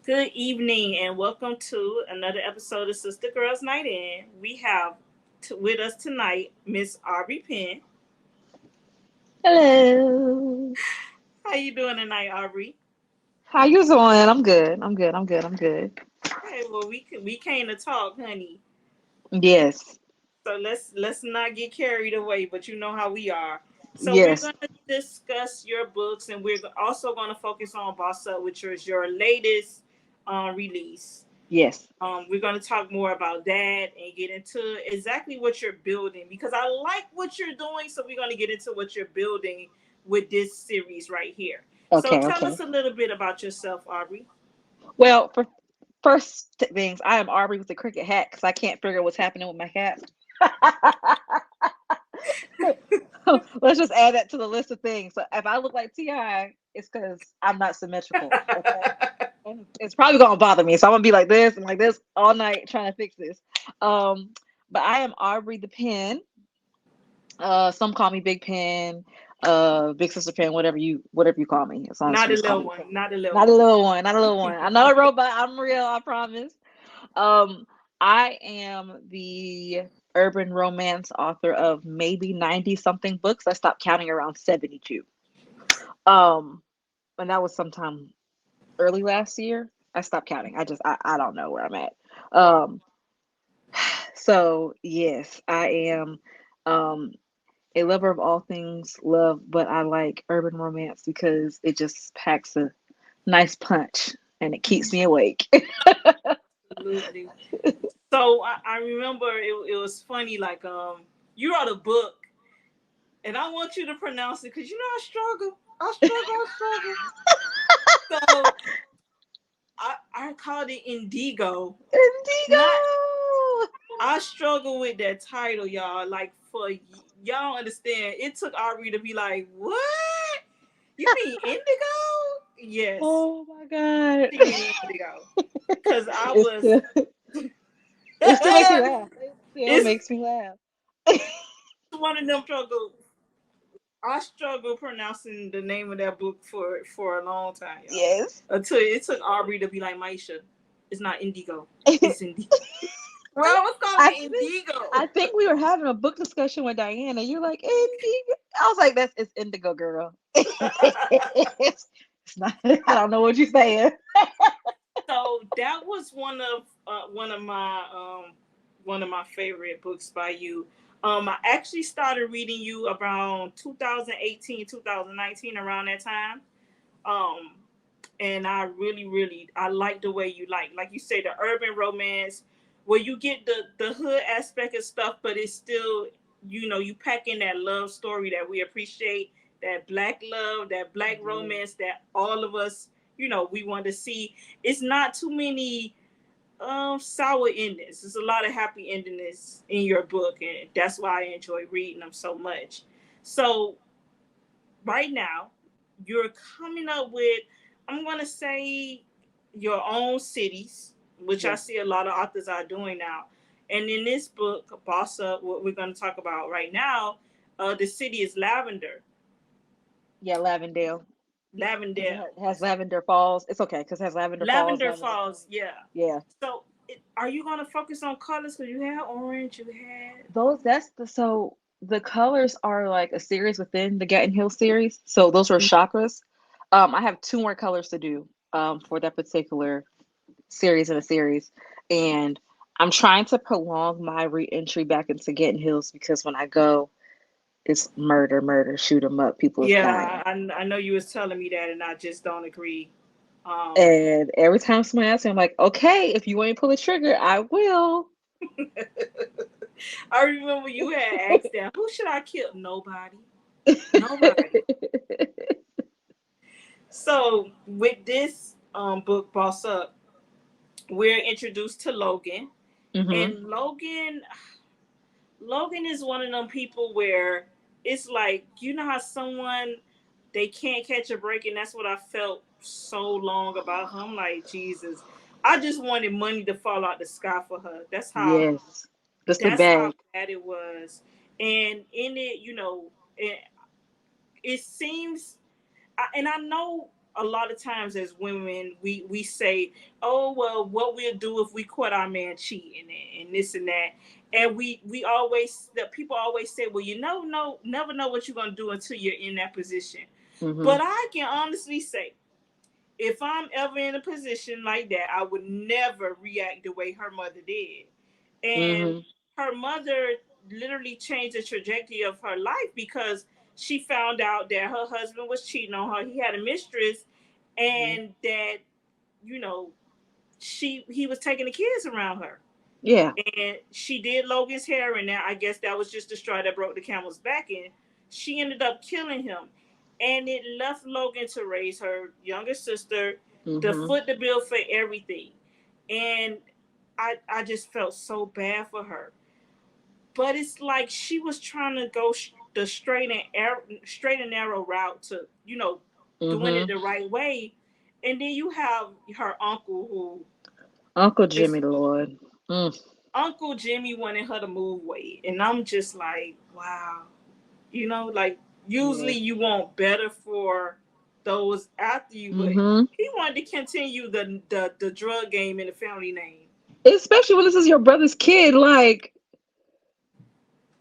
Good evening and welcome to another episode of Sistah Girls Nite In. We have with us tonight Miss Aubree Pynn. Hello. How you doing tonight, Aubree? How you doing? I'm good. Hey, well we came to talk, honey. Yes. So let's not get carried away, but you know how we are. So we're Yes. going to discuss your books, and we're also going to focus on Boss Up, which is your latest release. Yes. We're going to talk more about that and get into exactly what you're building because I like what you're doing. So we're going to get into what you're building with this series right here. So Okay, tell okay. us a little bit about yourself, Aubree. Well, for first things, I am Aubrey with the cricket hat because I can't figure out what's happening with my hat. Let's just add that to the list of things. So if I look like Ti, it's because I'm not symmetrical. Okay. And it's probably gonna bother me. So I'm gonna be like this all night trying to fix this. Um, but I am Aubrey the Pen. Some call me Big Pen, Big Sister Pen, whatever you call me. As long as Not you a just call little me one. Pen. Not a little Not a one. little one, not a little one. I'm not a robot. I'm real. I promise. Um, I am the urban romance author of maybe 90 something books. I stopped counting around 72. Um, and that was sometime early last year. I stopped counting. I don't know where I'm at. Wow. Um, so yes, I am. Um, a lover of all things love, but I like urban romance because it just packs a nice punch and it keeps me awake. Absolutely. So I remember it was funny. Like you wrote a book, and I want you to pronounce it because you know I struggle. I struggle. I struggle. So I called it Indigo. Indigo. Not I struggle with that title, y'all. Like for y'all understand, it took Aubree to be like, "What? You mean Indigo?" Yes, Oh my god. she mean Indigo. Cause I It was. still it still makes me laugh. It still It's makes me laugh. one of them struggle. I struggled pronouncing the name of that book for a long time, y'all. Yes. Until it took Aubree to be like, Maisha, it's not Indigo, it's Indigo. Well, I was calling I it think Indigo. I think we were having a book discussion with Diana. You're like indigo. I was like, it's indigo, girl. It's not. I don't know what you're saying. So that was one of my favorite books by you. I actually started reading you around 2018, 2019, around that time. Um, and I really, really, I like the way you like you say, the urban romance, where you get the hood aspect of stuff, but it's still, you pack in that love story that we appreciate, that black love, that black Yes. romance that all of us, we want to see. It's not too many sour endings. There's a lot of happy endings in your book, and that's why I enjoy reading them so much. So right now, you're coming up with, I'm going to say, your own cities, which I Yes. see a lot of authors are doing now. And in this book, Boss Up, what we're going to talk about right now, the city is Lavender. Yeah, Lavendale. Because Lavendale. it has Lavender Falls. It's okay because it has Lavender Falls, Lavender Lavender Falls, Falls. yeah. Yeah. So, are you going to focus on colors? Because you had orange, you had. Those that's the so the colors are like a series within the Gatton Hill series. So those are chakras. I have two more colors to do for that particular series in a series. And I'm trying to prolong my re-entry back into Gatton Hills because when I go, it's murder, murder, shoot 'em up, people is Yeah, dying. I know you was telling me that, and I just don't agree. Um, And every time somebody asks me, I'm like, okay, if you want me to pull the trigger, I will. I remember you had asked that, who should I kill? Nobody. Nobody. So with this book, Boss Up, we're introduced to Logan. Hmm. And Logan is one of them people where it's like, you know how someone they can't catch a break, and that's what I felt so long about her. I'm like, Jesus. I just wanted money to fall out the sky for her. Yes. Just a That's how bag. bad it was. And in it, it seems, and I know a lot of times as women, we say, oh well, what we'll do if we caught our man cheating and this and that, and we always, the people always say, well, you know, no, never know what you're gonna do until you're in that position. Mm-hmm. But I can honestly say, if I'm ever in a position like that, I would never react the way her mother did. And Mm-hmm. her mother literally changed the trajectory of her life because she found out that her husband was cheating on her. He had a mistress, Mm-hmm. and that, you know, he was taking the kids around her. Yeah. And she did Logan's hair, and now I guess that was just the straw that broke the camel's back. And she ended up killing him, and it left Logan to raise her younger sister, to Mm-hmm. foot the bill for everything. And I just felt so bad for her. But it's like she was trying to go the straight and narrow route to, doing it Mm-hmm. the right way. And then you have her uncle, who Uncle is Jimmy, Lord. Mm. Uncle Jimmy wanted her to move weight. And I'm just like, wow. Like, Yeah. usually you want better for those after you, but Mm-hmm. he wanted to continue the drug game in the family name. Especially when this is your brother's kid. Like,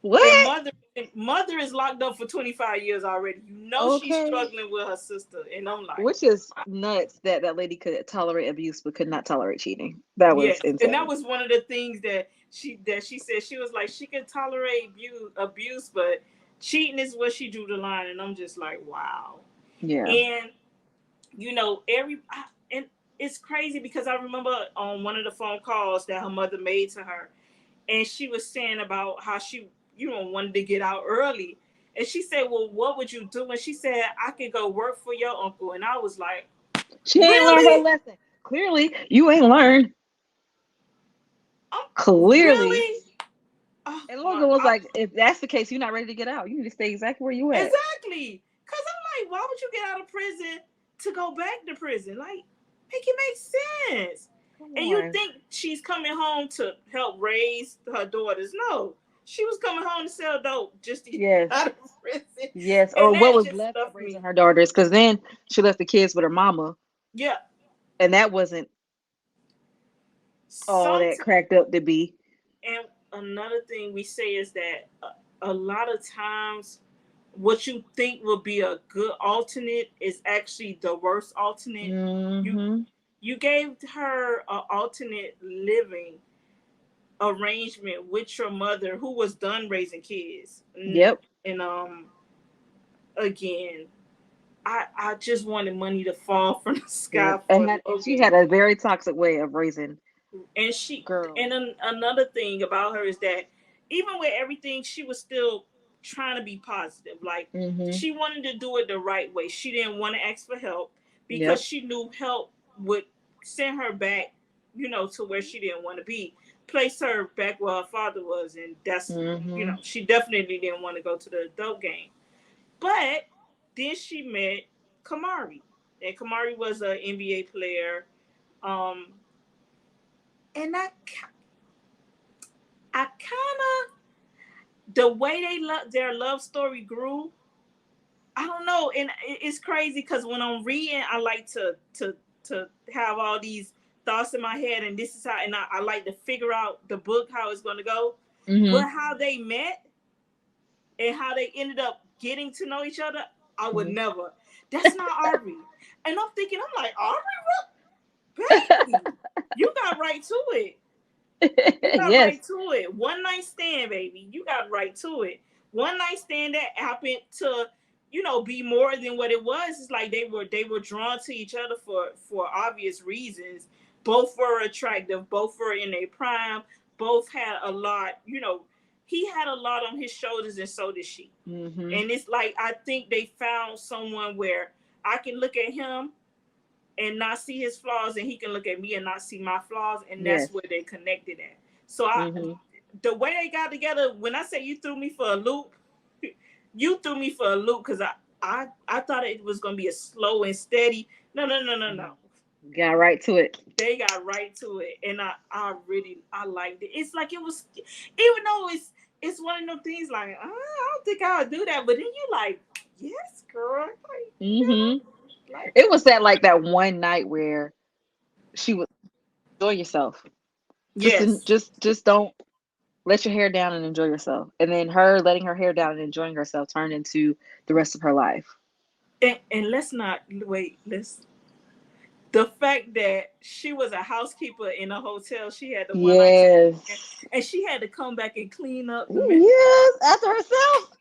And what? mother is locked up for 25 years already. She's Okay. struggling with her sister. And I'm like, Which is nuts that that lady could tolerate abuse but could not tolerate cheating. That was yes. And that insane. was one of the things that she said. She was like, she can tolerate abuse, but cheating is where she drew the line. And I'm just like, wow. Yeah. And and it's crazy because I remember on one of the phone calls that her mother made to her, and she was saying about how she, wanted to get out early. And she said, well, what would you do? And she said, I could go work for your uncle. And I was like, She ain't learned her really? lesson. Clearly, you ain't learned. Clearly. Really? Oh And my, Logan was like, if that's the case, you're not ready to get out. You need to stay exactly where you at. exactly. Because I'm like, why would you get out of prison to go back to prison? Like, make it make sense. Come And you on. think she's coming home to help raise her daughters. No. She was coming home to sell dope just to get Yes. out of prison. Yes. And Or what that was just left of stuffed raising me. her daughters, because then she left the kids with her mama, Yeah. and that wasn't all that Sometimes, cracked up to be. and another thing we say is that a lot of times what you think would be a good alternate is actually the worst alternate. You Mm-hmm. you gave her an alternate living arrangement with your mother, who was done raising kids. Yep. And again, I just wanted money to fall from the sky Yep. for And she Logan. had a very toxic way of raising And she girls. and another thing about her is that even with everything, she was still trying to be positive. Like, Mm-hmm. she wanted to do it the right way. She didn't want to ask for help because Yep. she knew help would send her back, to where she didn't want to be, place her back where her father was. And that's, Mm-hmm. she definitely didn't want to go to the adult game. But then she met Kamari, and Kamari was an NBA player. Um, and I kind of, the way their love story grew, I don't know. And it's crazy because when I'm reading, I like to have all these thoughts in my head, and this is how, and I like to figure out the book, how it's going to go. Mm-hmm. But how they met and how they ended up getting to know each other, I would never. That's not Aubree. And I'm thinking, I'm like, Aubree, baby, you got right to it. You got Yes. right to it. One night stand, baby. You got right to it. One night stand that happened to, be more than what it was. It's like they were drawn to each other for obvious reasons. Both were attractive. Both were in their prime. Both had a lot. He had a lot on his shoulders, and so did she. Mm-hmm. And it's like, I think they found someone where I can look at him and not see his flaws, and he can look at me and not see my flaws, and that's Yes. where they connected at. So Mm-hmm. the way they got together, when I say you threw me for a loop, you threw me for a loop because I thought it was gonna be a slow and steady. No, no, no, no, no. Got right to it. They got right to it, and I really I liked it. It's like it was, even though it's one of them things like, I don't think I would do that, but then you like, yes, girl, like, Mm-hmm. It was that one night where she was enjoy yourself. Yes. Just don't let your hair down and enjoy yourself. And then her letting her hair down and enjoying herself turned into the rest of her life. And let's not wait. Let's the fact that she was a housekeeper in a hotel. She had the one night stand, Yes. and she had to come back and clean up the mess. Yes, after herself.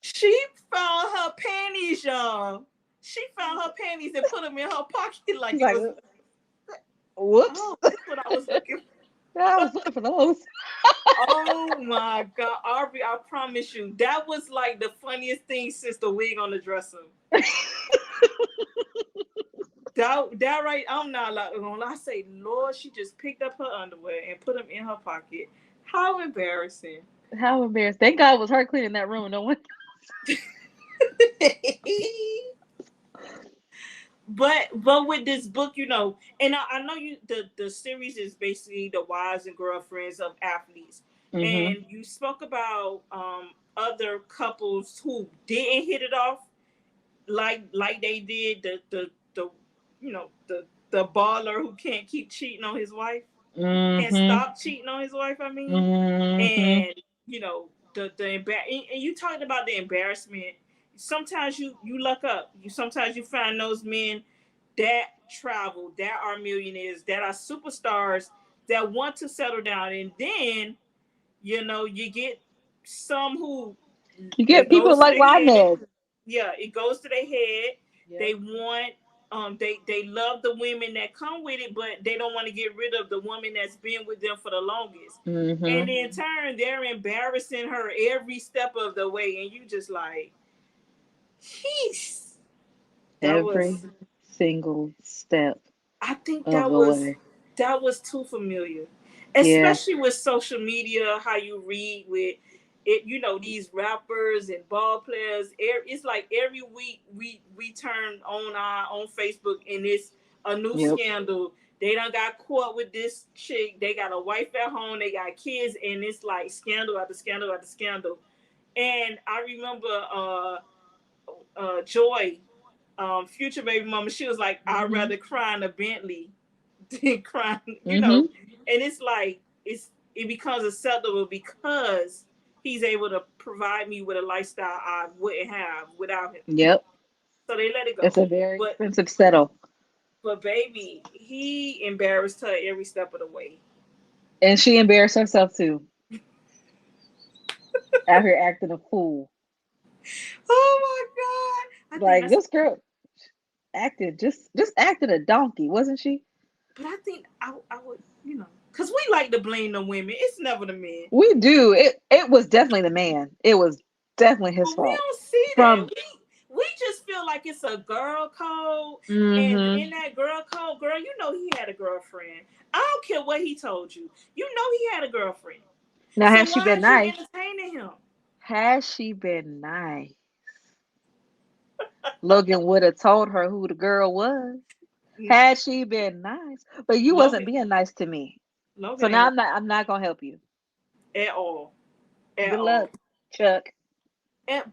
She found her panties, y'all. She found her panties and put them in her pocket like She's it like, was. whoops. Oh, that's what I was looking I for. was looking for those. Oh my God, Aubree! I promise you, that was like the funniest thing since the wig on the dresser. That right, I'm not like gonna lie. I say, Lord, she just picked up her underwear and put them in her pocket. How embarrassing! How embarrassed. Thank God it was her cleaning that room. No one. But with this book, and I know you the series is basically the wives and girlfriends of athletes, Mm-hmm. and you spoke about other couples who didn't hit it off like they did the the baller who can't keep cheating on his wife, can't Mm-hmm. stop cheating on his wife. I mean, Mm-hmm. and and you talked about the embarrassment. Sometimes you luck up. Sometimes you find those men that travel, that are millionaires, that are superstars, that want to settle down, and then you get some who You get it people goes to like their head. Rodney. Yeah, it goes to their head. Yep. They want they love the women that come with it, but they don't want to get rid of the woman that's been with them for the longest. And Mm-hmm. in turn, they're embarrassing her every step of the way, and you just like, jeez, that Every was. single step I think of that the was way. that was too familiar, Yeah. especially with social media. How you read with it, these rappers and ball players. It's like every week we turn on our on Facebook and it's a new Yep. scandal. They done got caught with this chick. They got a wife at home. They got kids, and it's like scandal after scandal after scandal. And I remember Joy, future baby mama. She was like, "I'd Mm-hmm. rather cry in a Bentley than cry," Mm-hmm. And it's like it becomes acceptable because he's able to provide me with a lifestyle I wouldn't have without him. Yep. So they let it It's go. a very But expensive settle. baby, he embarrassed her every step of the way. And she embarrassed herself too. Out here acting a fool. Oh my God! I think Like that's. this girl acted just acted a donkey, wasn't she? But I think I would because we like to blame the women. It's never the men. We do. It was definitely the man. It was definitely his But we fault. don't see that. From We just feel like it's a girl code, and mm-hmm. in that girl code, girl, he had a girlfriend. I don't care what he told you. He had a girlfriend. Now So has she why been is you nice? entertaining him? Has she been nice? Logan would have told her who the girl was. Had she been nice. But you wasn't Logan, being nice to me. So Logan now ain't I'm not gonna help you. at all, at Good all. luck, Chuck.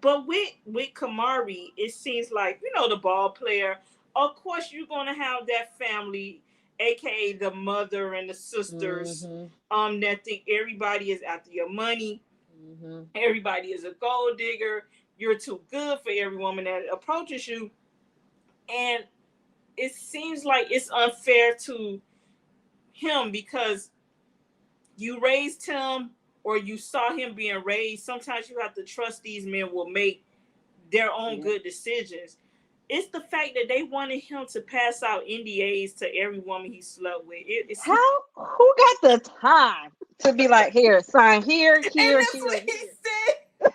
But with Kamari, it seems like the ball player. Of course, you're gonna have that family, aka the mother and the sisters, Mm-hmm. that think everybody is after your money. Mm-hmm. Everybody is a gold digger. You're too good for every woman that approaches you, and it seems like it's unfair to him because you raised him or you saw him being raised. Sometimes you have to trust these men will make their own Yeah. good decisions. It's the fact that they wanted him to pass out NDAs to every woman he slept with. It's and How? Who got the time to be like, here, sign here, here, that's here, what he here? said.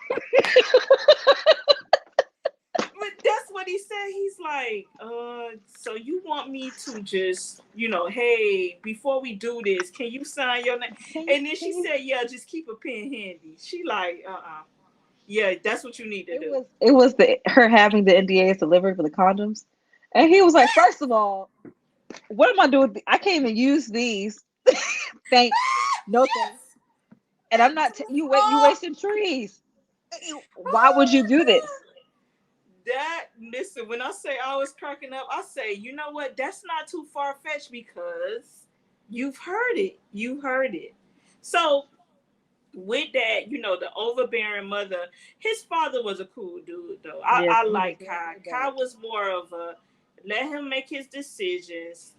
But that's what he said. He's like, so you want me to just, hey, before we do this, can you sign your name? Can you, And then can she you? said, yeah, just keep a pen handy. She like, yeah, that's what you need to do. It was the her having the NDAs delivered for the condoms, and he was like, first of all, what am I doing? I can't even use these. Thanks, no thanks. Yes, And I'm that not was you wasting trees. Why would you do this? That listen, when I say I was cracking up, I say, you know what? That's not too far fetched because you've heard it. You heard it. So with that, the overbearing mother, his father was a cool dude though. Yes, I he was like very Kai. laid Kai back. was more of a let him make his decisions,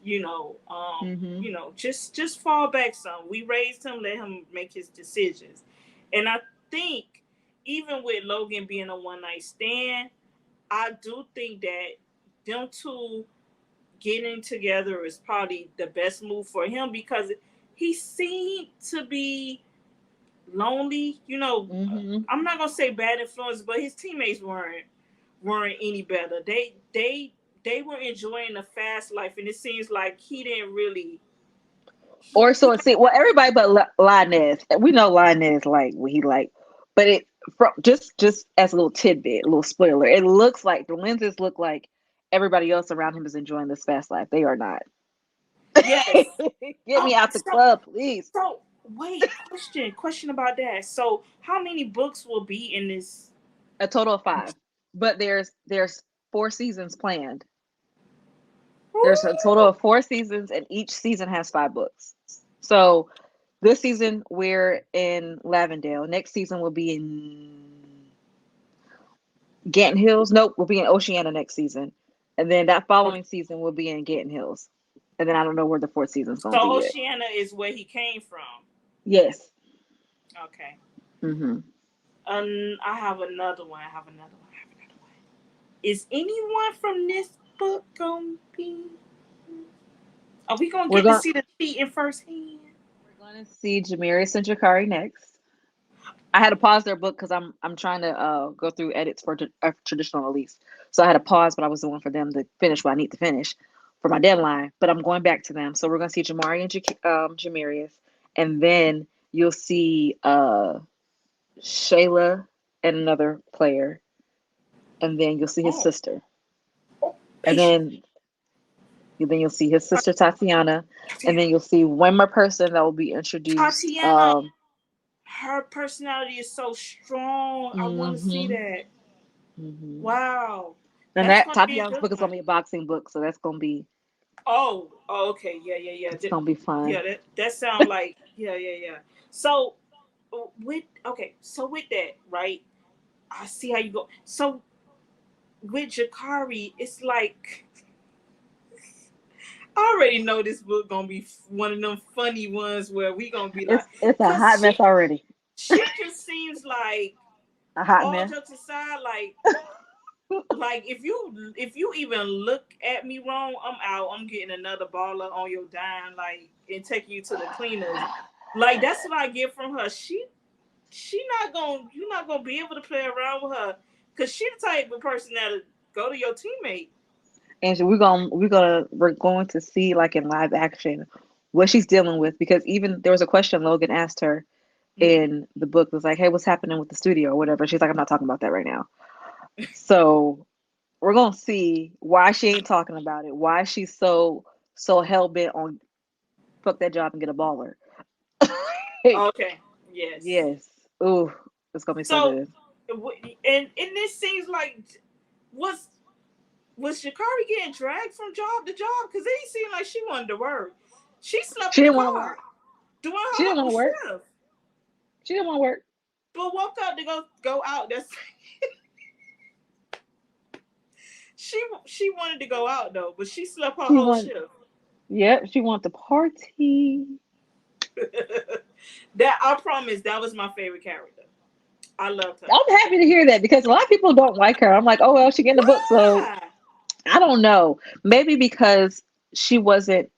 Mm-hmm. just fall back some. We raised him, let him make his decisions. And I think even with Logan being a one night stand, I do think that them two getting together is probably the best move for him because he seemed to be lonely. Mm-hmm. I'm not gonna say bad influence, but his teammates weren't any better. They were enjoying the fast life, and it seems like he didn't really. Or He so it seems. Well, everybody but Linus. We know Linus like what he like, but it from just as a little tidbit, a little spoiler. It looks like the lenses look like everybody else around him is enjoying this fast life. They are not. yes. Get me out the So club, please. so wait, question about that. So how many books will be in this? A total of 5, but there's 4 seasons planned. There's a total Ooh. of 4 seasons, and each season has 5 books. So this season we're in Lavendale. Next season will be in Ganton Hills. Nope, we'll be in Oceana next season, and then that following season will be in Ganton Hills, and then I don't know where the fourth season's gonna be So yet. Oceana is where he came from. Yes. Okay. Mm-hmm. I have another one. I have another one. I have another one. Is anyone from this book gonna be? Are we gonna We're get to going see the cheating firsthand? we're going to see Jamarius and Jakari next. I had to pause their book because I'm trying to go through edits for a traditional release. So I had to pause, but I was the one for them to finish what I need to finish for my deadline. But I'm going back to them. So we're gonna see Jamari and Jamarius, and then you'll see Shayla and another player, and then you'll see his Oh, sister, oh, and patient. then you'll see his sister Tatiana, and then you'll see one more person that will be introduced. Tatiana, her personality is so strong. I want to see Hmm that. hmm Wow, And that's that gonna be a Tatiana's good book is one. gonna be a boxing book, so that's gonna be Oh, okay, yeah, yeah, yeah, it's gonna be yeah. fun. That sounds like yeah, yeah, yeah. So so with that, right? I see how you go. So with Jakari, it's like I already know this book gonna be one of them funny ones where we gonna be like, It's a cause hot mess already. she just seems like A hot all mess. jokes aside, like if you even look at me wrong, I'm out. I'm getting another baller on your dime, like and taking you to the cleaners. Like that's what I get from her. She not gonna you're not gonna be able to play around with her because she the type of person that'll go to your teammate. And so we're going to see like in live action what she's dealing with, because even there was a question Logan asked her Mm. in the book, was like, hey, what's happening with the studio or whatever. She's like, I'm not talking about that right now. So we're gonna see why she ain't talking about it, why she's so hell bent on fuck that job and get a baller. Okay. Yes. Yes. Ooh, it's gonna be so So, good. and this seems like was was Shakari getting dragged from job to job because it didn't seem like she wanted to work. She slept She in the didn't want to car work. doing She her didn't want whole to work. shift, She didn't want to work. but walked out to go out. That's she wanted to go out though, but she slept her She whole want shift. Yep, she want the party. That I promise that was my favorite character. I loved her. I'm happy to hear that because a lot of people don't like her. I'm like, oh well, she getting the book, so Why? I don't know. Maybe because she wasn't.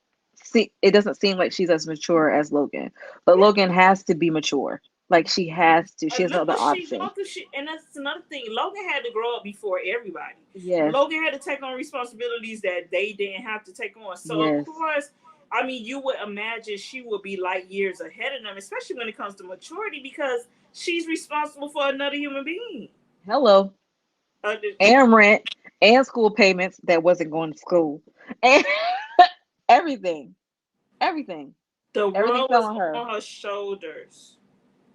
See, it doesn't seem like she's as mature as Logan, but Yeah. Logan has to be mature. Like she has to. She has no Look other what she option. going through. And that's another thing. Logan had to grow up before everybody. Yes. Logan had to take on responsibilities that they didn't have to take on. So of Yes. course, I mean, you would imagine she would be light years ahead of them, especially when it comes to maturity, because she's responsible for another human being. Hello. Uh, And rent and school payments that wasn't going to school and everything, everything, the everything world fell was on her. on her shoulders.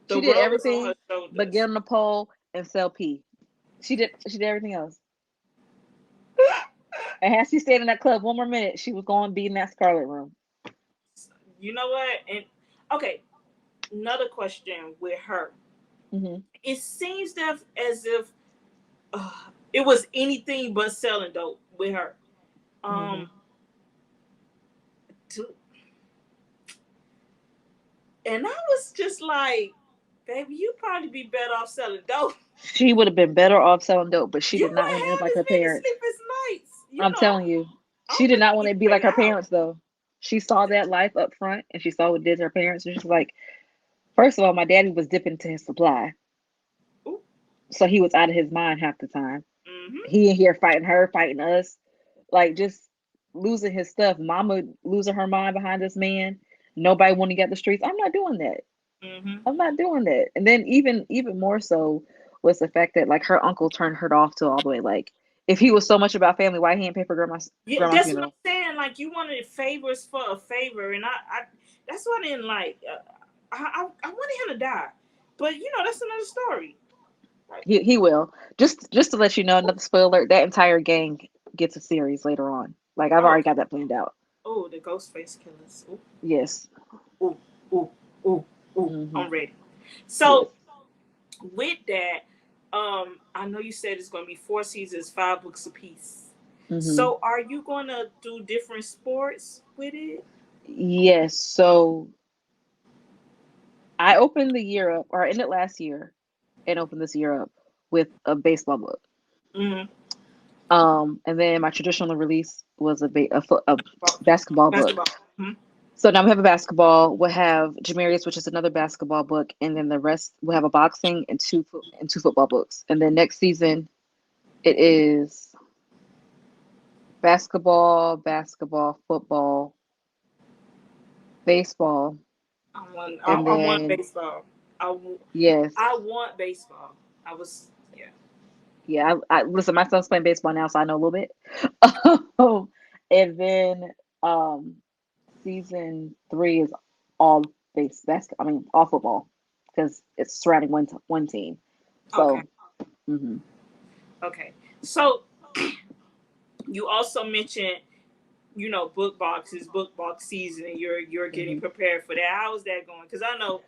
The She did world was on everything her but get shoulders. on the pole and sell pee. She did everything else. And had she stayed in that club one more minute, she was going to be in that Scarlet Room. You know what? And okay, another question with her. Hmm. It seems that as if it was anything but selling dope with her. Hmm. Um, to, and I was just like, baby, you probably be better off selling dope. She would have been better off selling dope, but she You did not wouldn't want to end have like as her many parents. sleepless nights. You I'm know, telling you, I'm she did not looking want you to be like straight her out. parents, though. She saw that life up front and she saw what it did to her parents. And she's like, first of all, my daddy was dipping into his supply. Ooh, So he was out of his mind half the time. mm-hmm, He in here fighting her, fighting us, like just losing his stuff. Mama losing her mind behind this man. Nobody want to get the streets. I'm not doing that. mm-hmm. I'm not doing that. And then even more so was the fact that like her uncle turned her off to all the way. Like if he was so much about family, why he didn't pay for Yeah, grandma's that's what I'm funeral? saying. Like you wanted favors for a favor, and I that's what I didn't like. I wanted him to die, but you know that's another story. Like, He will. Just to let you know, another spoiler, that entire gang gets a series later on. Like I've oh, already got that planned out. oh, the Ghostface killers. Yes. Ooh, ooh, ooh, ooh. Hmm. I'm ready. Yes. So with that, I know you said it's going to be 4 seasons, 5 books apiece. Hmm. So are you going to do different sports with it? Yes. So I opened the year up, or I ended last year and opened this year up with a baseball book. Mm-hmm. And then my traditional release was a basketball book. Basketball. Mm-hmm. So now we have a basketball. We'll have Jamarius, which is another basketball book, and then the rest we'll have a boxing and two football books. And then next season it is basketball, football, baseball, and I want then baseball. yes, I want baseball. I was yeah. yeah. I listen. My son's playing baseball now, so I know a little bit. And then um, season three is all basket. I mean, all football because it's surrounding one team. Okay. So, hmm Okay. So you also mentioned, book box season, and you're getting hmm prepared for that. How is that going? Because I know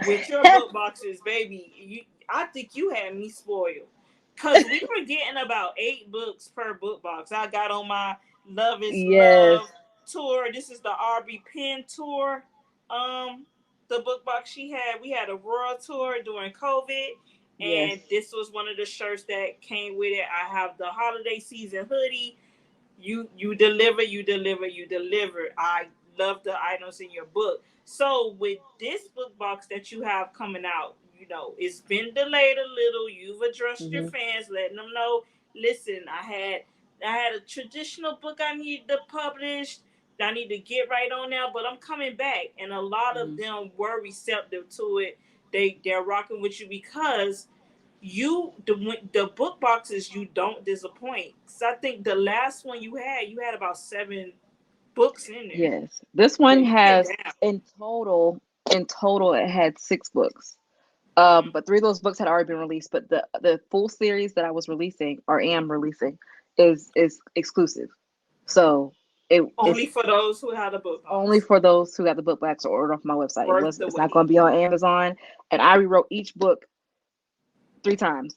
with your book boxes, baby, I think you had me spoiled. Cause we were getting about 8 books per book box. I got on my Love is yes, Love tour. This is the Aubree Pynn tour. Um, the book box she had. We had a world tour during COVID, yes. and this was one of the shirts that came with it. I have the holiday season hoodie. You deliver, you deliver, you deliver. I love the items in your book. So with this book box that you have coming out, it's been delayed a little. You've addressed your Hmm. fans, letting them know, listen, I had a traditional book I need to publish. I need to get right on now, but I'm coming back. And a lot of Hmm. them were receptive to it. They're rocking with you because the book boxes, you don't disappoint. So I think the last one you had about 7 books in there. Yes. This Yeah, one you get has down. in total it had 6 books. But 3 of those books had already been released. But the full series that I was releasing or am releasing is exclusive. So Only it's for those who had a book only box. for those who got the book backs or ordered off my website. Worth the It's not wait. going to be on Amazon. And I rewrote each book 3 times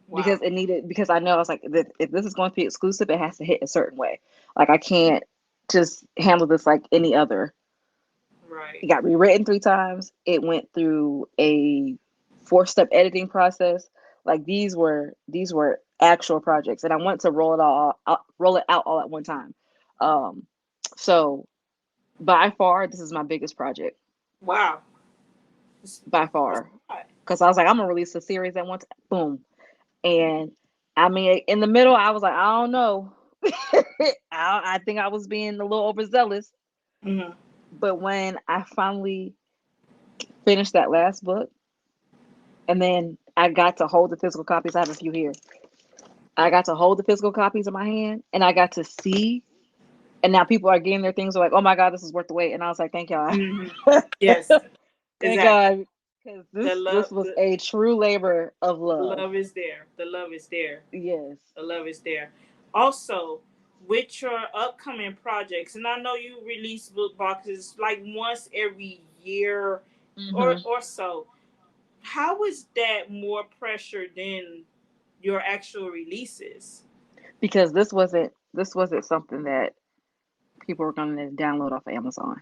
Wow. because I know I was like, if this is going to be exclusive, it has to hit a certain way. Like I can't just handle this like any other. Right. It got rewritten 3 times. It went through a 4-step editing process. Like these were actual projects, and I want to roll it out all at one time. Um, so by far, this is my biggest project Wow. That's, by that's far a lot. because I was like, I'm gonna release a series at once. Boom, and I mean, in the middle, I was like, I don't know. I think I was being a little overzealous, Mm-hmm. but when I finally finished that last book, and then I got to hold the physical copies. I have a few here. I got to hold the physical copies in my hand, and I got to see. And now people are getting their things. Are like, "Oh my God, this is worth the wait!" And I was like, "Thank y'all, Mm-hmm. Yes. thank Exactly. God," because The this love. was a true labor of The love. love is there. The love is there. Yes. The love is there. Also, with your upcoming projects, and I know you release book boxes like once every year Hmm. or so. How is that more pressure than your actual releases? Because this wasn't something that people were going to download off of Amazon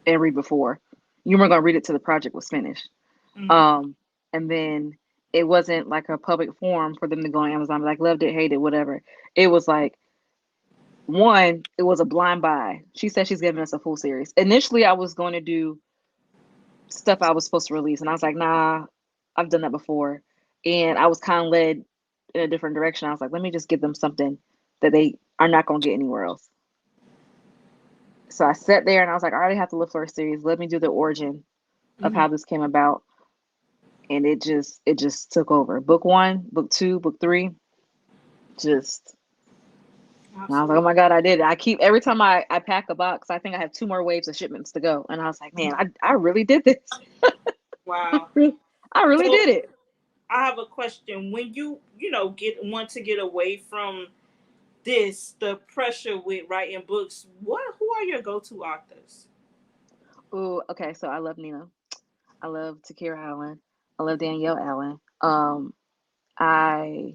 and read before. You weren't going to read it till the project was finished. Mm-hmm. Um, and then it wasn't like a public forum for them to go on Amazon, like loved it, hated, whatever. It was like one, it was a blind buy. She said she's giving us a full series. Initially, I was going to do stuff I was supposed to release, and I was like, nah, I've done that before. And I was kind of led in a different direction. I was like, let me just give them something that they are not going to get anywhere else. So I sat there and I was like, I already have to look for a series. Let me do the origin of Mm-hmm. how this came about. And it just took over. Book one, book two, book three, just and I was like, oh Absolutely. my God, I did it. I keep every time I pack a box, I think I have two more waves of shipments to go. And I was like, man, I really did this. Wow. I really So did it. I have a question. When you get want to get away from the pressure with writing books, who are your go-to authors? Oh, okay. So I love Nina. I love Takira Allen. I love Danielle Allen. I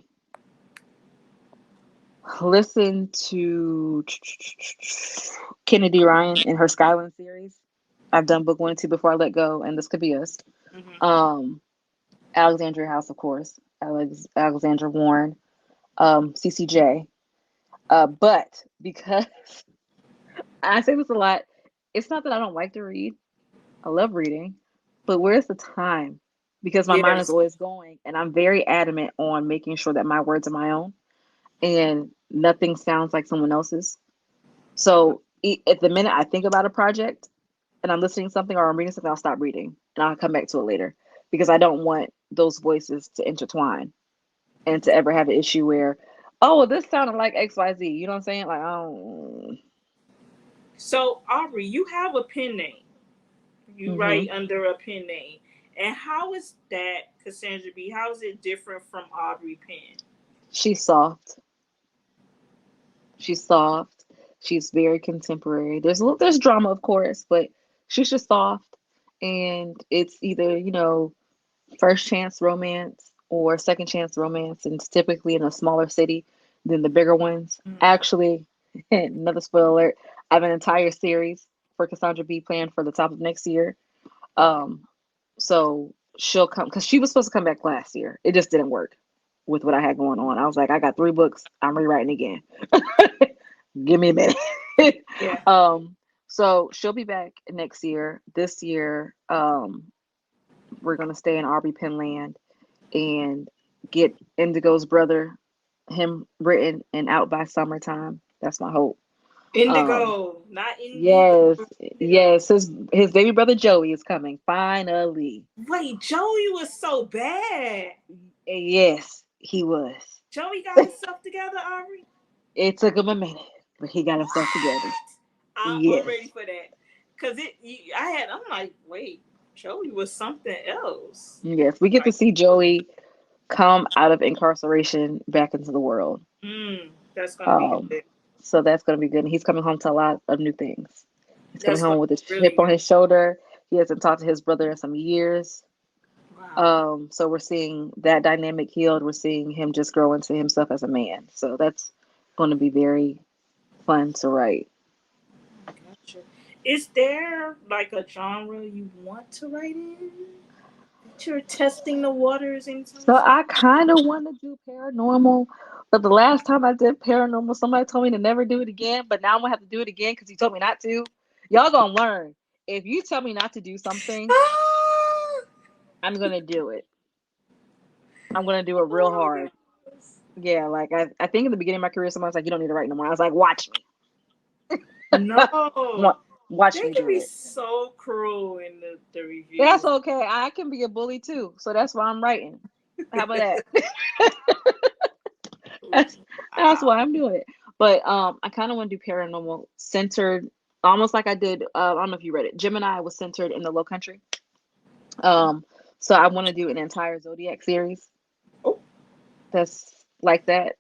listen to Kennedy Ryan in her Skyland series. I've done book one and two before I let go, and this could be us. Mm-hmm. Um, Alexandria House, of course, Alexandra Warren, CCJ. But because I say this a lot, it's not that I don't like to read. I love reading, but where's the time? Because my mind is Yes. always going, and I'm very adamant on making sure that my words are my own and nothing sounds like someone else's. So at the minute I think about a project and I'm listening to something or I'm reading something, I'll stop reading and I'll come back to it later because I don't want those voices to intertwine and to ever have an issue where, oh, well, this sounded like XYZ. You know what I'm saying? Like, oh, So Aubrey, you have a pen name. You mm-hmm. write under a pen name. And how is that, Cassandra B? How is it different from Aubree Pynn? She's soft. She's soft. She's very contemporary. There's drama, of course, but she's just soft. And it's either, first chance romance or second chance romance, and it's typically in a smaller city than the bigger ones. Mm. Actually, another spoiler alert, I have an entire series for Cassandra B planned for the top of next year. Okay. Um, so she'll come because she was supposed to come back last year. It just didn't work with what I had going on. I was like, I got three books. I'm rewriting again. Give me a minute. Yeah. um, so she'll be back next year. This year, we're gonna stay in Aubree Pynn land and get Indigo's brother, him written and out by summertime. That's my hope. Um, Indigo, not indigo. yes, Indigo. yes, his baby brother Joey is coming finally. Wait, Joey was so bad. Yes, he was. Joey got himself together, Aubrey. It took him a minute, but he got himself together. What? I'm Yes, ready for that. Cause I'm like, wait, Joey was something else. yes, we get to Like, see Joey come out of incarceration back into the world. that's gonna be Um, good. so that's gonna be good. And he's coming home to a lot of new things. He's coming That's gonna home with a be really chip on good. his shoulder. He hasn't talked to his brother in some years. Wow. So we're seeing that dynamic healed. We're seeing him just grow into himself as a man. So that's going to be very fun to write. Gotcha. Is there like a genre you want to write in? That you're testing the waters anytime So soon? I kind of want to do paranormal, but the last time I did paranormal, somebody told me to never do it again. But now I'm gonna have to do it again because he told me not to. Y'all gonna learn. If you tell me not to do something, Ah! I'm gonna do it. I'm gonna do it real Oh, hard. goodness. Yeah, like I think in the beginning of my career, someone was like, "You don't need to write no more." I was like, "Watch me, No. watch They me can do be it." so cruel in the That's reviews. okay. I can be a bully too, so that's why I'm writing. How about that? that's, that's Wow. why I'm doing it. But I kind of want to do paranormal centered, almost like I did. I don't know if you read it. Gemini was centered in the Low Country. Um, so I want to do an entire Zodiac series Oh, that's like that.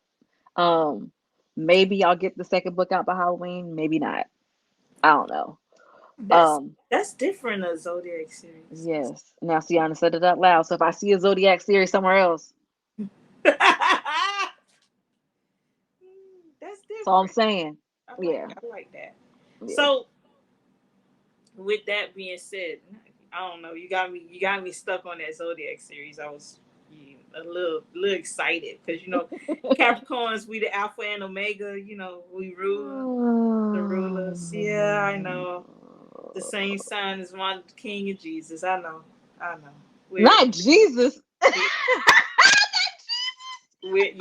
Um, maybe I'll get the second book out by Halloween. Maybe not. I don't know. That's Um, that's different a Zodiac series. yes. Now, Sienna said it out loud. So if I see a Zodiac series somewhere else, That's that's all I'm different. saying. Yeah. I like that. Yeah. So with that being said, I don't know. You got me stuck on that Zodiac series. I was a little excited because Capricorns, we the Alpha and Omega. We rule the rulers. Yeah, I know. The same sign as my King and Jesus. I know. We're Not Jesus. we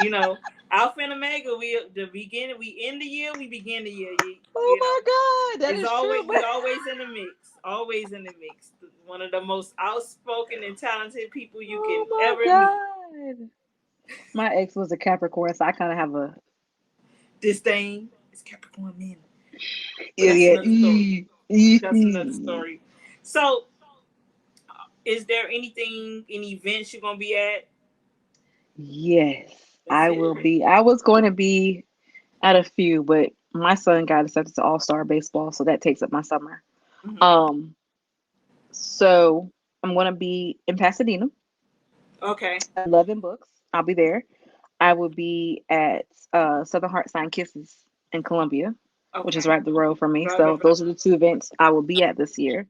Alpha and Omega. We the beginning. We end the year. We begin the year. Oh You know. my God, that It's is true. always we always in the mix. Always in the mix. One of the most outspoken and talented people you Oh can my ever meet. God. My ex was a Capricorn, so I kind of have a Disdain is Capricorn men. But yeah, that's yeah. another story. That's another story. So, is there any events you're gonna be at? Yes, That's I it. will be. I was going to be at a few, but my son got accepted to All-Star baseball, so that takes up my summer. Hmm. Um, so I'm going to be in Pasadena, Okay. 11 books. I'll be there. I will be at Southern Heart Sign Kisses in Columbia, which is Okay. right up the road from me. Right, right, So those are the two events I will be at this year.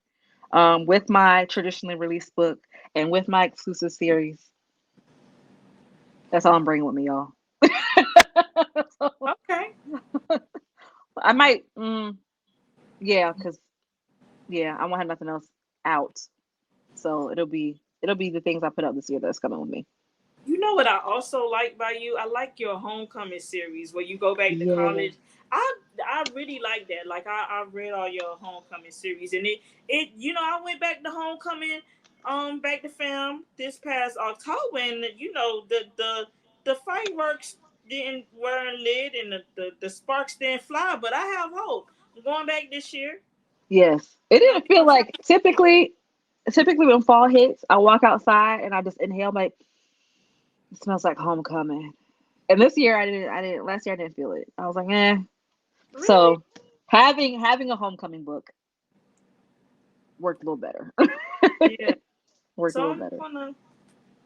With my traditionally released book and with my exclusive series. That's all I'm bringing with me, y'all. right. Okay. I might, yeah, because yeah, I won't have nothing else out, so it'll be the things I put out this year that's coming with me. You know what I also like by you? I like your homecoming series where you go back to Yeah. college. I really like that. Like I read all your homecoming series and I went back to homecoming, back to fam this past October, and the fireworks didn't weren't lit and the sparks didn't fly, but I have hope. I'm going back this year. Yes. It Gotta didn't get feel my like fireworks going. typically when fall hits, I walk outside and I just inhale like it smells like homecoming. And this year I didn't last year I didn't feel it. I was like, eh. Really? So having a homecoming book worked a little better. Yeah. Worked a So little I'm better. gonna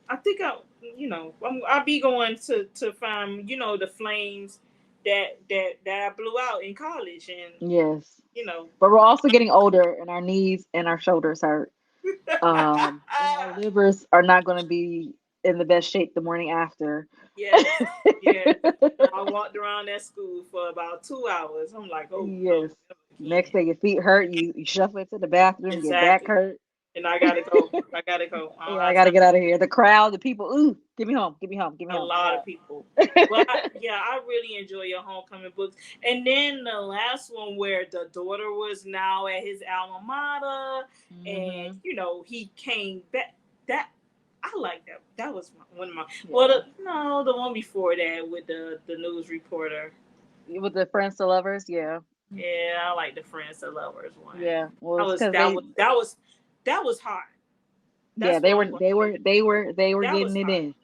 I think I'll be going to find the flames that I blew out in college, and Yes. you know. But we're also getting older and our knees and our shoulders hurt. And our livers are not going to be in the best shape the morning after. Yes, yes. I walked around that school for about 2 hours. I'm like, oh no, Yes. never Next again. day, your feet hurt. You shuffle into the bathroom. Your back Exactly. hurt. And I gotta go. I gotta go. I don't Yeah, I have got to time. get out of here. The crowd, the people. Ooh, get me home. Get me home. Get me A home. I'm lot of out. people. But I really enjoy your homecoming books. And then the last one where the daughter was now at his alma mater, and Hmm. he came back. That I like that. That was one of my. Well, Yeah. the one before that with the news reporter. With the friends to lovers. Yeah. Yeah, I like the friends to lovers one. Yeah. Well, That it's was because that was that was that was hard. yeah, That's what I'm gonna say. they were That getting was it hard. in.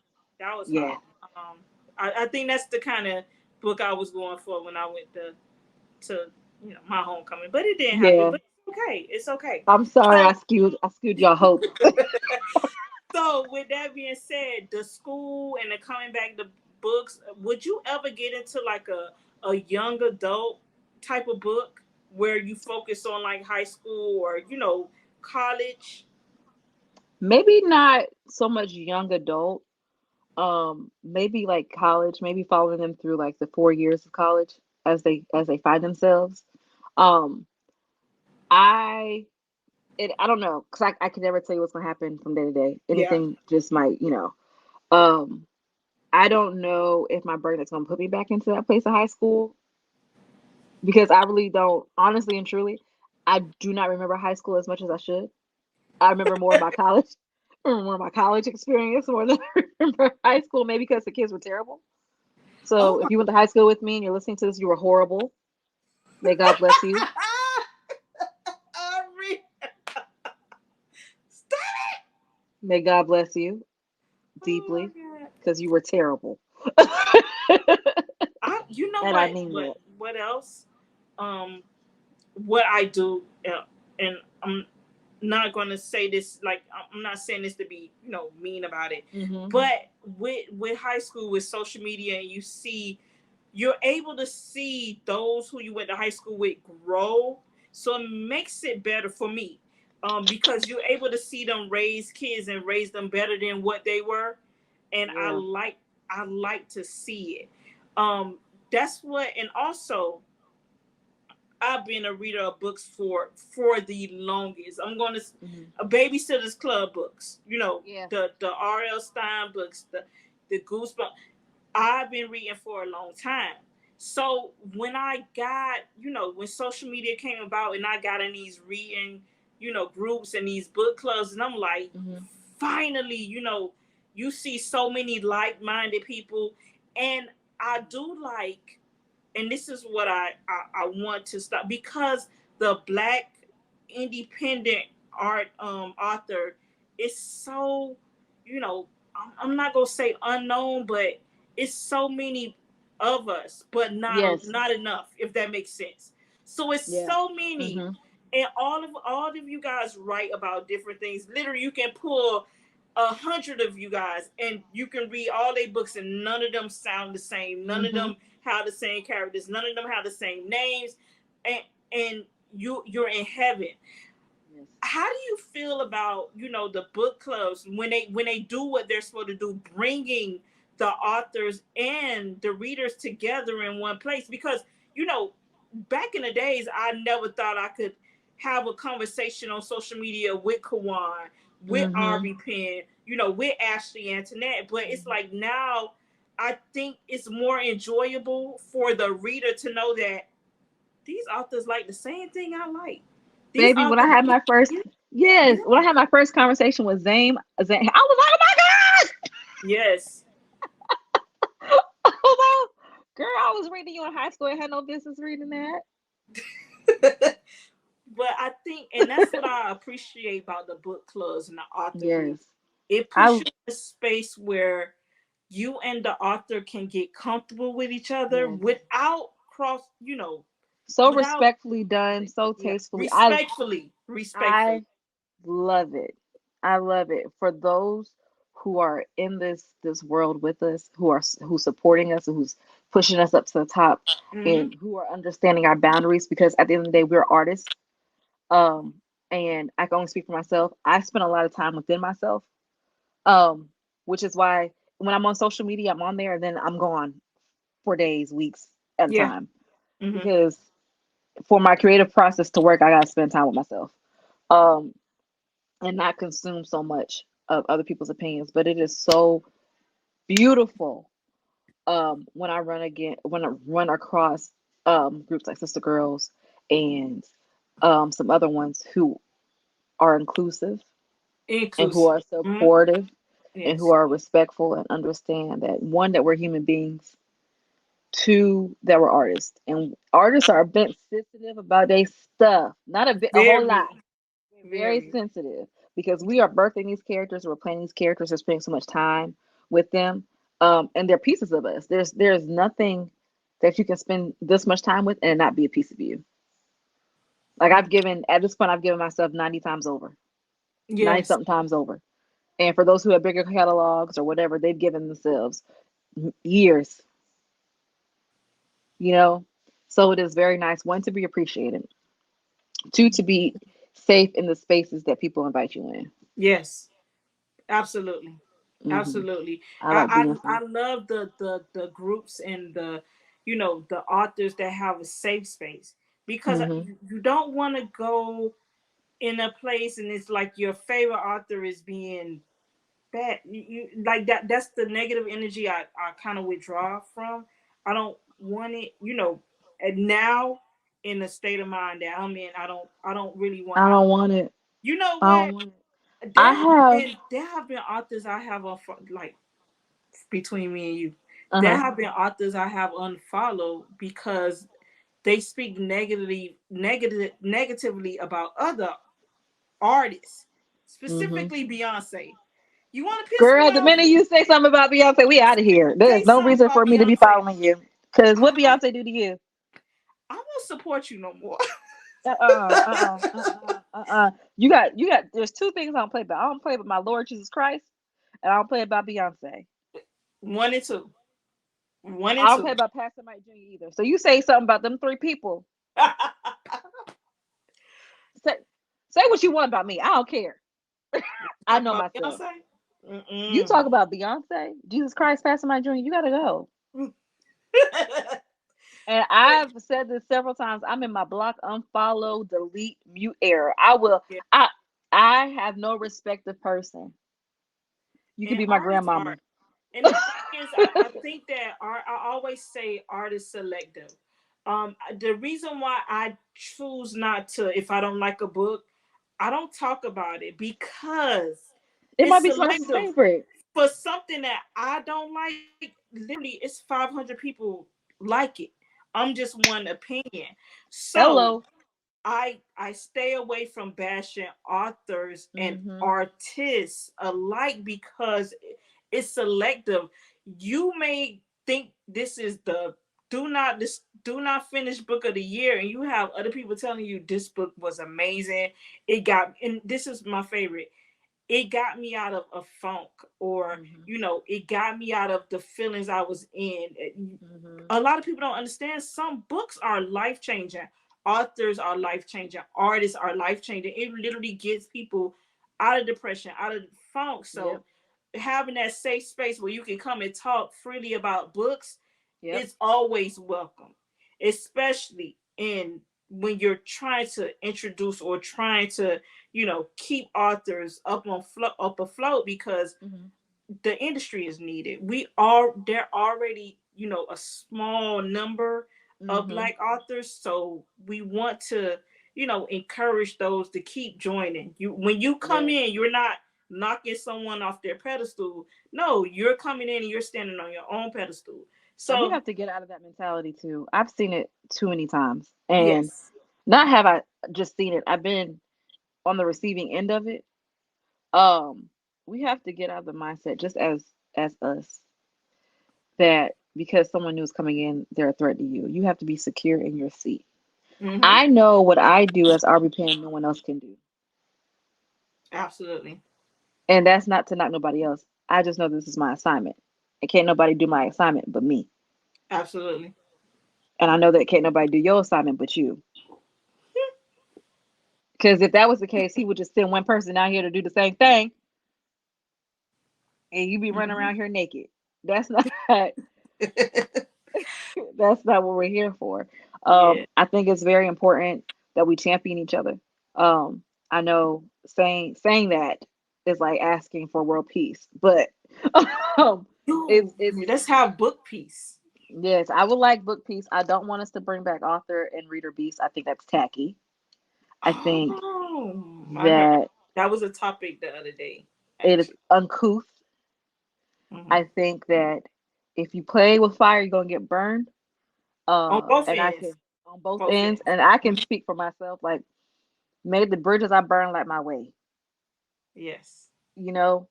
That was Yeah. hard. Um, I think that's the kind of book I was going for when I went to my homecoming, but it didn't happen. Yeah. But it's okay. It's okay. I'm sorry, So, I skewed your hopes. so with that being said, the school and the coming back to books, would you ever get into like a young adult type of book where you focus on like high school or college? Maybe not so much young adult. Maybe like college, maybe following them through like the 4 years of college as they find themselves. Um, I I don't know because I can never tell you what's gonna happen from day to day. Yeah. Anything just might. Um, I don't know if my brain is gonna put me back into that place of high school because I really don't, honestly and truly, I do not remember high school as much as I should. I remember more of my college. I remember more of my college experience more than I remember high school, maybe because the kids were terrible. Oh So my. if you went to high school with me and you're listening to this, you were horrible. May God bless you. Aubree, stop. May God bless you Oh deeply my god. because you were terrible. I You know And I mean that. what else? Um, what I do, and I'm not going to say this like I'm not saying this to be mean about it, Mm-hmm. but with high school with social media and you're able to see those who you went to high school with grow, so it makes it better for me, because you're able to see them raise kids and raise them better than what they were, and Yeah. I like to see it. That's what, and also I've been a reader of books for the longest. I'm going to Mm-hmm. Babysitter's Club books, Yeah. the R.L. Stein books, the Goosebumps. I've been reading for a long time. So when I got, when social media came about and I got in these reading, groups and these book clubs, and I'm like, Mm-hmm. finally, you see so many like-minded people, and I do like, and this is what I want to stop, because the black independent art author is so, I'm not gonna say unknown, but it's so many of us, but Yes. not enough, if that makes sense. So it's Yeah. so many, Mm-hmm. and all of you guys write about different things. Literally, you can pull 100 of you guys, and you can read all their books, and none of them sound the same. None of Mm-hmm. them have the same characters. None of them have the same names, and you're in heaven. Yes. How do you feel about the book clubs when they do what they're supposed to do, bringing the authors and the readers together in one place? Because back in the days, I never thought I could have a conversation on social media with Kawan, with Mm-hmm. Aubree Pynn, with Ashley Antoinette. But it's Mm-hmm. like now I think it's more enjoyable for the reader to know that these authors like the same thing I like. These Baby, when I authors, had my first, yeah, yes, yeah, when I had my first conversation with Zane, I was like, oh yes. my God! Oh, girl, I was reading you in high school. I had no business reading that. But I think, and that's what I appreciate about the book clubs and the author group. Yes. It puts I, you in a space where you and the author can get comfortable with each other yes. without So without, respectfully done, so yeah, tastefully. respectfully. I love it. I love it for those who are in this world with us, who's supporting us, and who's pushing us up to the top, Hmm. and who are understanding our boundaries. Because at the end of the day, we're artists. Um, and I can only speak for myself. I spend a lot of time within myself. Um, which is why when I'm on social media, I'm on there and then I'm gone for days, weeks at a Yeah. time. Hmm. Because for my creative process to work, I gotta spend time with myself. Um, and not consume so much of other people's opinions. But it is so beautiful when I run across groups like Sister Girls and some other ones who are inclusive and who Inclusive. are Hmm. supportive and who Yes. are respectful and understand that one, that we're human beings, two, that we're artists, and artists are a bit sensitive about their stuff, not a whole lot. Very, We're very very. sensitive because we are birthing these characters, we're playing these characters, we're spending so much time with them, and they're pieces of us. There's nothing that you can spend this much time with and not be a piece of you. Like I've given at this point, I've given myself 90 times over, 90 Yes. something times over. And for those who have bigger catalogs or whatever, they've given themselves years, you know. So it is very nice, one, to be appreciated, two, to be safe in the spaces that people invite you in. Yes. Absolutely. Hmm. Absolutely. I like being I safe. love the groups and the authors that have a safe space, because Hmm. you don't want to go in a place and it's like your favorite author is being bad. You like that's the negative energy I kind of withdraw from. I don't want it, and now in the state of mind that I'm in, I don't really want. I don't want it. You know I what? don't want it. I There have. and there have been authors I have like, between me and you. Uh There huh. have been authors I have unfollowed because they speak negatively about other artists, Hmm. specifically Beyonce. You want to piss me Girl, the off? minute you say something about Beyonce, we out of here. There's Say no something reason about for me to be Beyonce. following you. Because what Beyonce do to you? I won't support you no more. You got. There's two things I don't play about. I don't play about my Lord Jesus Christ, and I don't play about Beyonce. One and two. One and I don't play two. about Pastor Mike Jr. either. So you say something about them three people. Say say what you want about me. I don't care. I Talk know about myself. Beyonce? You Mm-mm. talk about Beyonce, Jesus Christ, Pastor Mike Jr. You gotta go. And But I've said this several times. I'm in my block, unfollow, delete, mute era. I will. yeah, I I have no respect of person. You could and be my art is art. grandmama. And the thing is, I think that art. I always say art is selective. The reason why I choose not to, if I don't like a book, I don't talk about it because It it's might be somebody else's selective. favorite. For something that I don't like, literally, it's 500 people like it. I'm just one opinion. So Hello. I stay away from bashing authors and Mm-hmm. artists alike because it's selective. You may think this is the do not finish book of the year, and you have other people telling you this book was amazing. It got, and this is my favorite, it got me out of a funk, or Mm-hmm. it got me out of the feelings I was in. Mm-hmm. A lot of people don't understand, some books are life changing, authors are life changing, artists are life changing. It literally gets people out of depression, out of funk. So Yep. having that safe space where you can come and talk freely about books Yep. is always welcome, especially in when you're trying to introduce or trying to keep authors up afloat, because Mm-hmm. the industry is needed. We are there already, a small number of Mm-hmm. black authors, so we want to, encourage those to keep joining. You when you come Yes. in, you're not knocking someone off their pedestal. No, you're coming in and you're standing on your own pedestal. And we So have to get out of that mentality too. I've seen it too many times. And yes. not have I just seen it. I've been on the receiving end of it. Um, we have to get out of the mindset just as us that because someone new is coming in, they're a threat to you. You have to be secure in your seat. Mm-hmm. I know what I do as Aubree Pynn, no one else can do. Absolutely. And that's not to knock nobody else. I just know this is my assignment. And can't nobody do my assignment but me. Absolutely. And I know that can't nobody do your assignment but you. Because if that was the case, he would just send one person out here to do the same thing, and you be running Mm-hmm. around here naked. That's not that's not what we're here for. Yeah. I think it's very important that we champion each other. I know saying that is like asking for world peace, but um, Ooh, it's let's have book peace. yes, I would like book peace. I don't want us to bring back author and reader beast. I think that's tacky. I think Oh, I heard that that was a topic the other day, it is actually. uncouth. Hmm. I think that if you play with fire, you're gonna get burned. On both And I ends. can on both Both ends, ends. and I can speak for myself. Like, made the bridges I burn like my way. Yes. You know,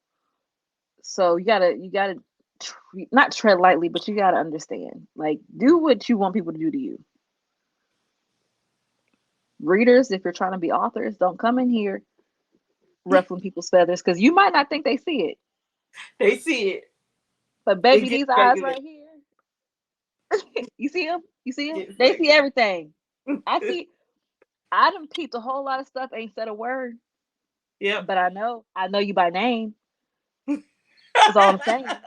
so you gotta not tread lightly, but you gotta understand. Like, do what you want people to do to you. Readers, if you're trying to be authors, don't come in here ruffling people's feathers because you might not think they see it. They see it. But It baby, gets these eyes regular. right here, you see them? You see them? Gets They see regular. everything. I see. I done peeped a whole lot of stuff. Ain't said a word, Yep. but I know you by name. That's all I'm saying.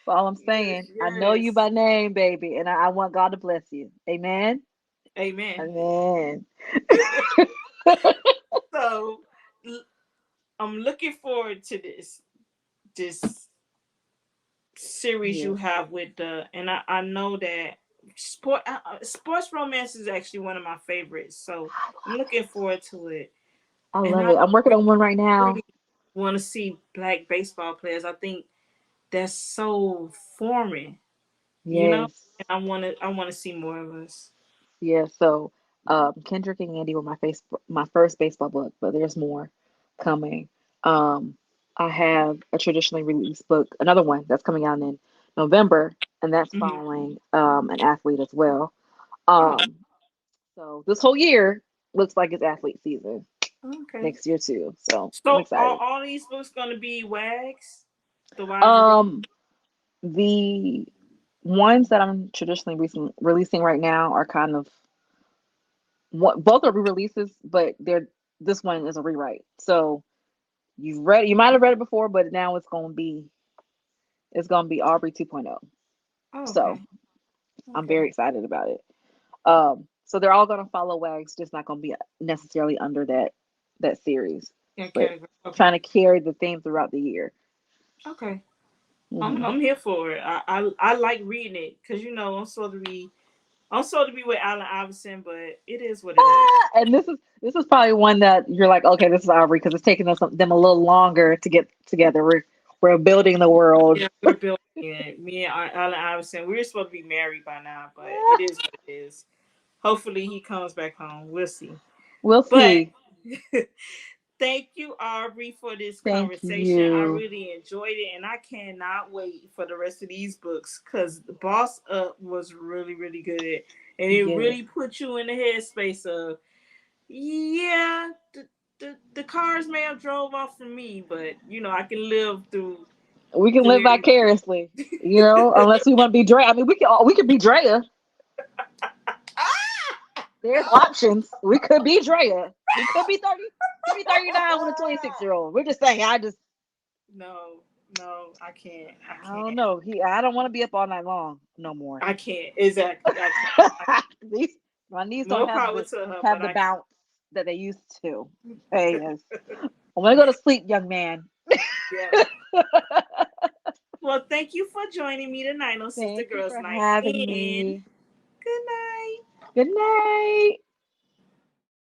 That's all I'm Yes, saying. I know you yes. by name, baby, and I want God to bless you. Amen. Amen. Amen. So I'm looking forward to this series Yeah, you have with the, and I know that sports romance is actually one of my favorites. So I'm looking forward to it. I And love I it. I'm working on one right now. really want to see black baseball players. I think that's so foreign, Yes. and I want to see more of us. Yeah. So, Kendrick and Andy were my first baseball book, but there's more coming. Um, I have a traditionally released book, another one that's coming out in November, and that's Hmm. following an athlete as well. Um, so this whole year looks like it's athlete season Okay. next year too. So I'm So are excited. all these books gonna be WAGs? The Wives and Girls? Um, the ones that I'm traditionally releasing right now are kind of both are re-releases, but they're this one is a rewrite. So you might have read it before, but now it's gonna be Aubree 2.0. Oh, So okay. I'm Okay. very excited about it. So they're all gonna follow Wags, just not gonna be necessarily under that series, Yeah, but category. trying Okay. to carry the theme throughout the year. Okay. Hmm. I'm here for it. I like reading it because I'm supposed to be with Allen Iverson, but it is what it is. And this is probably one that you're like, okay, this is Aubree because it's taking them a little longer to get together. We're building the world. Yeah, we're building it. Me and Allen Iverson, we were supposed to be married by now, but it is what it is. Hopefully, he comes back home. We'll see. We'll But see. thank you, Aubree, for this Thank conversation. I you. really enjoyed it, and I cannot wait for the rest of these books because the Boss Up was really, really good, and it Yes. really put you in the headspace of yeah. The cars may have drove off from me, but I can live We can through live everything. vicariously, unless we want to be Drea. I mean, we could be Drea. There's options. We could be Drea. We could be 30. Could be 39 with a 26-year-old. We're just saying. No, no, I can't. I I don't can't. know. I don't want to be up all night long no more. I can't. Exactly. I can't. These my knees don't More have power the to her, have but the I can't. bounce that they used to. Hey, yes. I want to go to sleep, young man. Yeah. Well, thank you for joining me tonight on Sister Thank you Girls for Night having In. me. Good night. Good night.